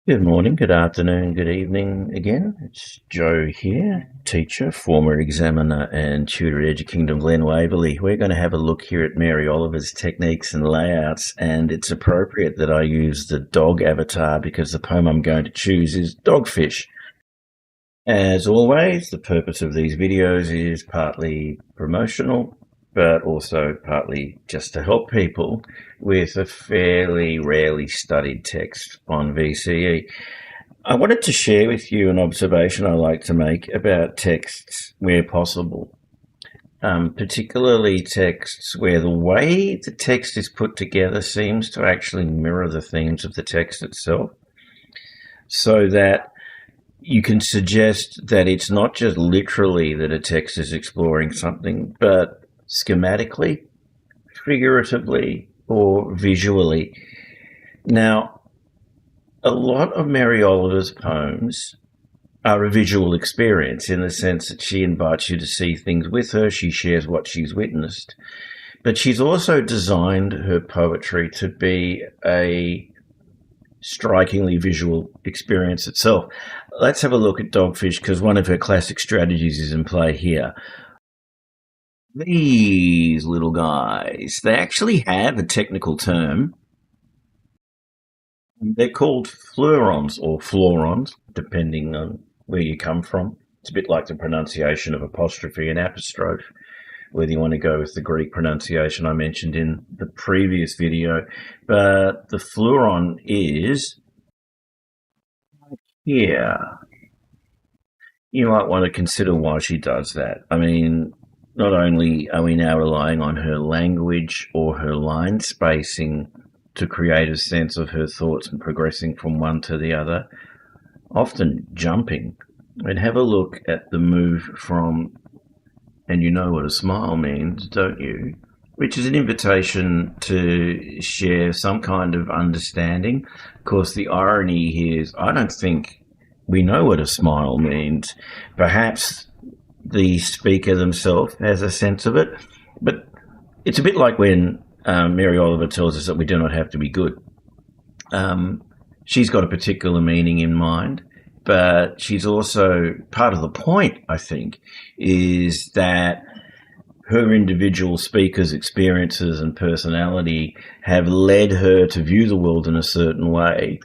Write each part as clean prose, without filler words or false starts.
Good morning, good afternoon, good evening again. It's Joe here, teacher, former examiner and tutor at Edge Kingdom Glen Waverley. We're going to have a look here at Mary Oliver's techniques and layouts, and it's appropriate that I use the dog avatar because the poem I'm going to choose is Dogfish. As always, the purpose of these videos is partly promotional, but also partly just to help people with a fairly rarely studied text on VCE. I wanted to share with you an observation I like to make about texts where possible, particularly texts where the way the text is put together seems to actually mirror the themes of the text itself, so that you can suggest that it's not just literally that a text is exploring something, but schematically, figuratively, or visually. Now, a lot of Mary Oliver's poems are a visual experience in the sense that she invites you to see things with her, she shares what she's witnessed, but she's also designed her poetry to be a strikingly visual experience itself. Let's have a look at Dogfish because one of her classic strategies is in play here. These little guys, they actually have a technical term. They're called flurons or florons, depending on where you come from. It's a bit like the pronunciation of apostrophe and apostrophe, whether you want to go with the Greek pronunciation I mentioned in the previous video. But the fluron is here. You might want to consider why she does that. I mean, not only are we now relying on her language or her line spacing to create a sense of her thoughts and progressing from one to the other, often jumping. And have a look at the move from, and you know what a smile means, don't you? Which is an invitation to share some kind of understanding. Of course, the irony here is I don't think we know what a smile means. Perhaps the speaker themselves has a sense of it, but it's a bit like when Mary Oliver tells us that we do not have to be good. She's got a particular meaning in mind, but she's also part of the point, I think, is that her individual speaker's experiences and personality have led her to view the world in a certain way.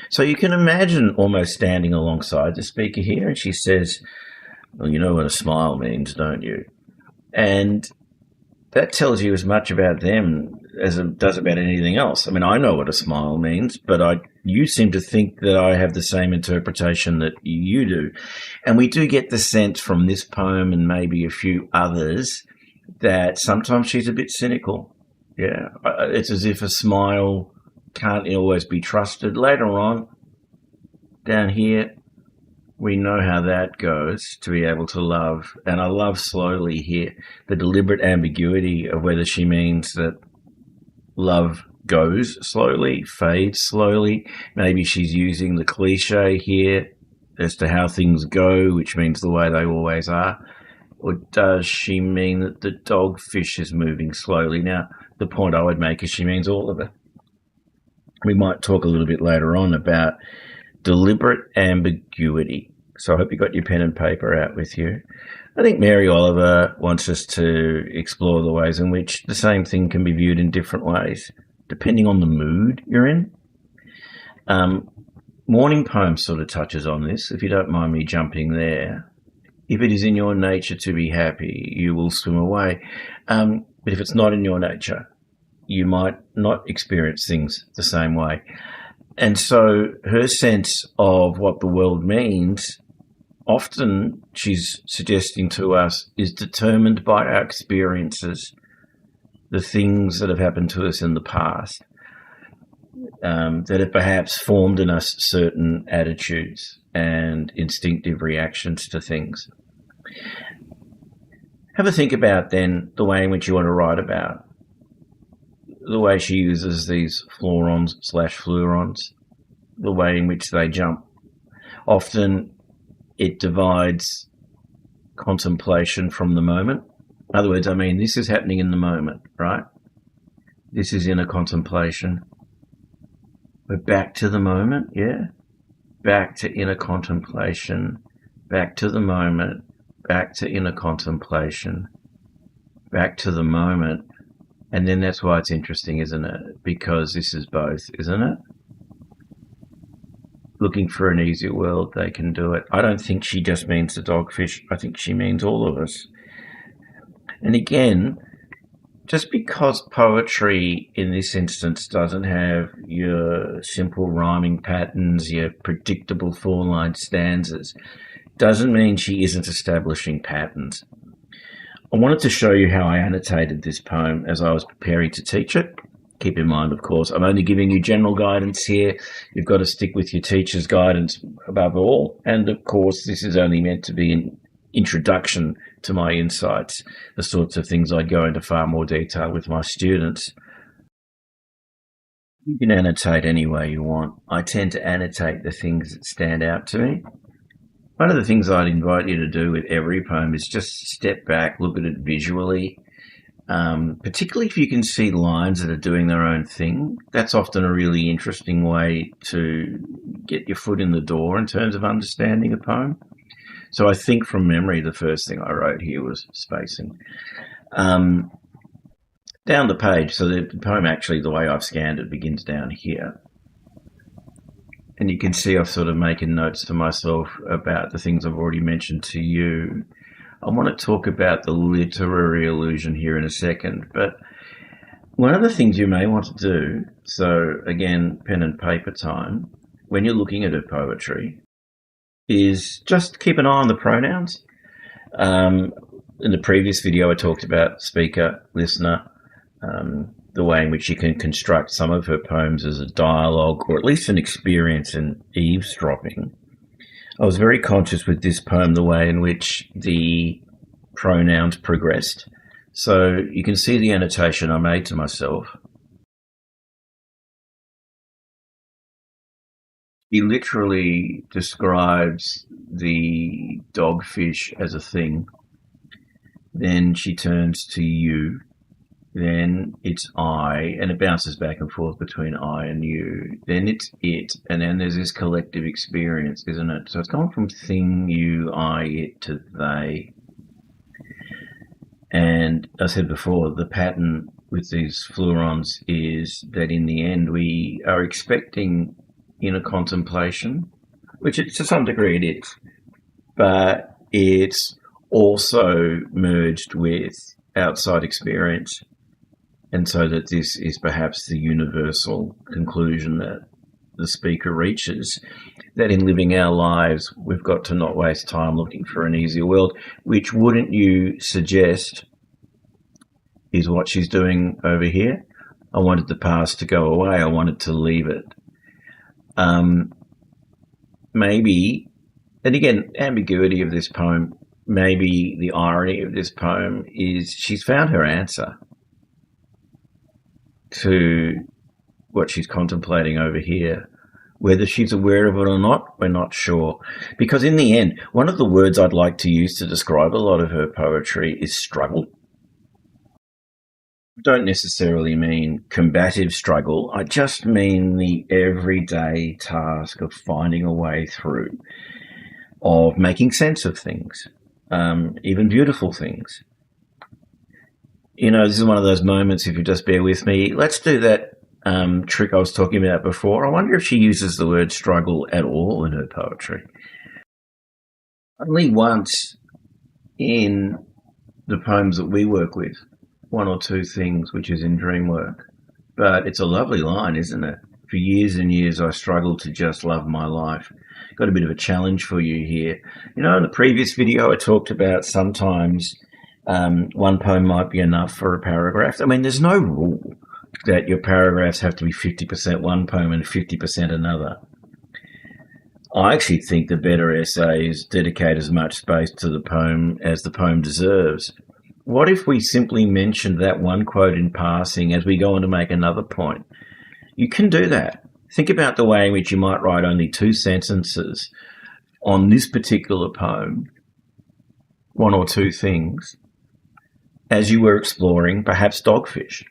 So you can imagine almost standing alongside the speaker here, and she says, well, you know what a smile means, don't you? And that tells you as much about them as it does about anything else. I mean, I know what a smile means, but you seem to think that I have the same interpretation that you do. And we do get the sense from this poem and maybe a few others that sometimes she's a bit cynical. Yeah, it's as if a smile can't always be trusted. Later on, down here, we know how that goes, to be able to love. And I love slowly here the deliberate ambiguity of whether she means that love goes slowly, fades slowly. Maybe she's using the cliche here as to how things go, which means the way they always are. Or does she mean that the dogfish is moving slowly? Now, the point I would make is she means all of it. We might talk a little bit later on about deliberate ambiguity. So I hope you got your pen and paper out with you. I think Mary Oliver wants us to explore the ways in which the same thing can be viewed in different ways, depending on the mood you're in. Morning Poem sort of touches on this, if you don't mind me jumping there. If it is in your nature to be happy, you will swim away. But if it's not in your nature, you might not experience things the same way. And so her sense of what the world means, often she's suggesting to us, is determined by our experiences, the things that have happened to us in the past, that have perhaps formed in us certain attitudes and instinctive reactions to things. Have a think about then the way in which you want to write about the way she uses these florons/flurons, the way in which they jump. Often it divides contemplation from the moment. In other words, I mean, this is happening in the moment, right? This is in a contemplation. We're back to the moment, yeah? back to inner contemplation, back to the moment, back to inner contemplation, back to the moment. And then that's why it's interesting, isn't it? Because this is both, isn't it? Looking for an easier world, they can do it. I don't think she just means the dogfish. I think she means all of us. And again, just because poetry in this instance doesn't have your simple rhyming patterns, your predictable four-line stanzas, doesn't mean she isn't establishing patterns. I wanted to show you how I annotated this poem as I was preparing to teach it. Keep in mind, of course, I'm only giving you general guidance here. You've got to stick with your teacher's guidance above all. And of course, this is only meant to be an introduction to my insights, the sorts of things I'd go into far more detail with my students. You can annotate any way you want. I tend to annotate the things that stand out to me. One of the things I'd invite you to do with every poem is just step back, look at it visually, particularly if you can see lines that are doing their own thing. That's often a really interesting way to get your foot in the door in terms of understanding a poem. So I think from memory, the first thing I wrote here was spacing. Down the page, so the poem actually, the way I've scanned it, begins down here. And you can see I've sort of making notes to myself about the things I've already mentioned to you. I want to talk about the literary illusion here in a second, but one of the things you may want to do, so again, pen and paper time, when you're looking at her poetry, is just keep an eye on the pronouns. In the previous video, I talked about speaker, listener, the way in which you can construct some of her poems as a dialogue, or at least an experience in eavesdropping. I was very conscious with this poem the way in which the pronouns progressed. So you can see the annotation I made to myself. He literally describes the dogfish as a thing. Then she turns to you. Then it's I, and it bounces back and forth between I and you. Then it's it, and then there's this collective experience, isn't it? So it's gone from thing, you, I, it to they. And I said before, the pattern with these flurons is that in the end we are expecting inner contemplation, which to some degree it is, but it's also merged with outside experience. And so that this is perhaps the universal conclusion that the speaker reaches, that in living our lives, we've got to not waste time looking for an easier world, which wouldn't you suggest is what she's doing over here? I wanted the past to go away. I wanted to leave it. Maybe, and again, ambiguity of this poem, maybe the irony of this poem is she's found her answer to what she's contemplating over here. Whether she's aware of it or not, we're not sure. Because in the end, one of the words I'd like to use to describe a lot of her poetry is struggle. I don't necessarily mean combative struggle. I just mean the everyday task of finding a way through, of making sense of things, even beautiful things. You know, this is one of those moments, if you just bear with me, let's do that trick I was talking about before. I wonder if she uses the word struggle at all in her poetry. Only once in the poems that we work with, one or two things, which is in dream work. But it's a lovely line, isn't it? For years and years, I struggled to just love my life. Got a bit of a challenge for you here. You know, in the previous video, I talked about sometimes one poem might be enough for a paragraph. I mean, there's no rule that your paragraphs have to be 50% one poem and 50% another. I actually think the better essays dedicate as much space to the poem as the poem deserves. What if we simply mentioned that one quote in passing as we go on to make another point? You can do that. Think about the way in which you might write only 2 sentences on this particular poem, one or two things, as you were exploring perhaps Dogfish.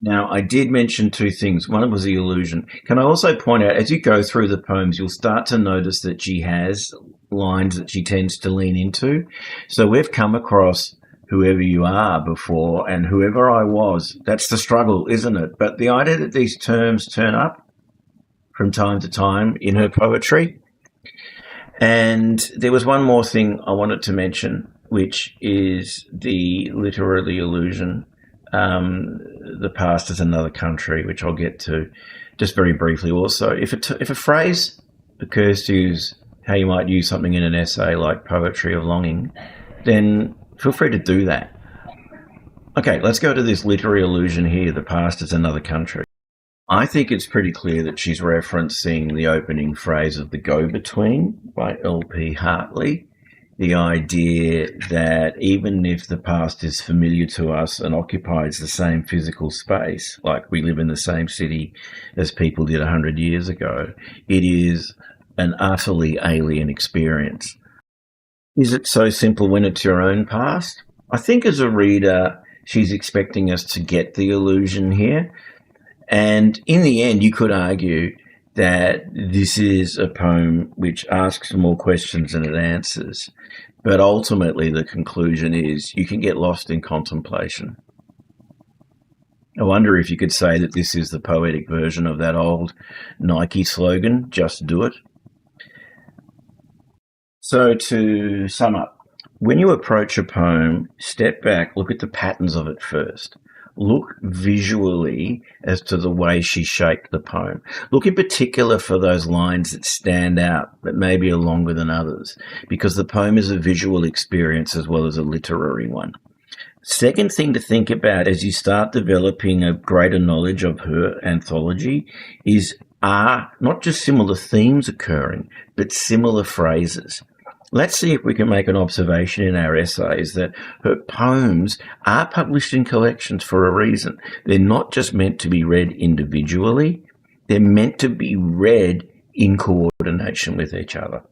Now, I did mention two things. One was the illusion. Can I also point out, as you go through the poems, you'll start to notice that she has lines that she tends to lean into. So we've come across whoever you are before and whoever I was. That's the struggle, isn't it? But the idea that these terms turn up from time to time in her poetry. And there was one more thing I wanted to mention, which is the literary illusion. The past is another country, which I'll get to just very briefly. Also, if a phrase occurs to you as how you might use something in an essay like poetry of longing, then feel free to do that. Okay, let's go to this literary illusion here. The past is another country. I think it's pretty clear that she's referencing the opening phrase of The Go-Between by L.P. Hartley. The idea that even if the past is familiar to us and occupies the same physical space, like we live in the same city as people did 100 years ago, it is an utterly alien experience. Is it so simple when it's your own past? I think as a reader, she's expecting us to get the illusion here. And in the end, you could argue that this is a poem which asks more questions than it answers. But ultimately, the conclusion is you can get lost in contemplation. I wonder if you could say that this is the poetic version of that old Nike slogan, just do it. So to sum up, when you approach a poem, step back, look at the patterns of it first. Look visually as to the way she shaped the poem. Look in particular for those lines that stand out, that maybe are longer than others, because the poem is a visual experience as well as a literary one. Second thing to think about as you start developing a greater knowledge of her anthology is, are not just similar themes occurring, but similar phrases. Let's see if we can make an observation in our essays that her poems are published in collections for a reason. They're not just meant to be read individually, they're meant to be read in coordination with each other.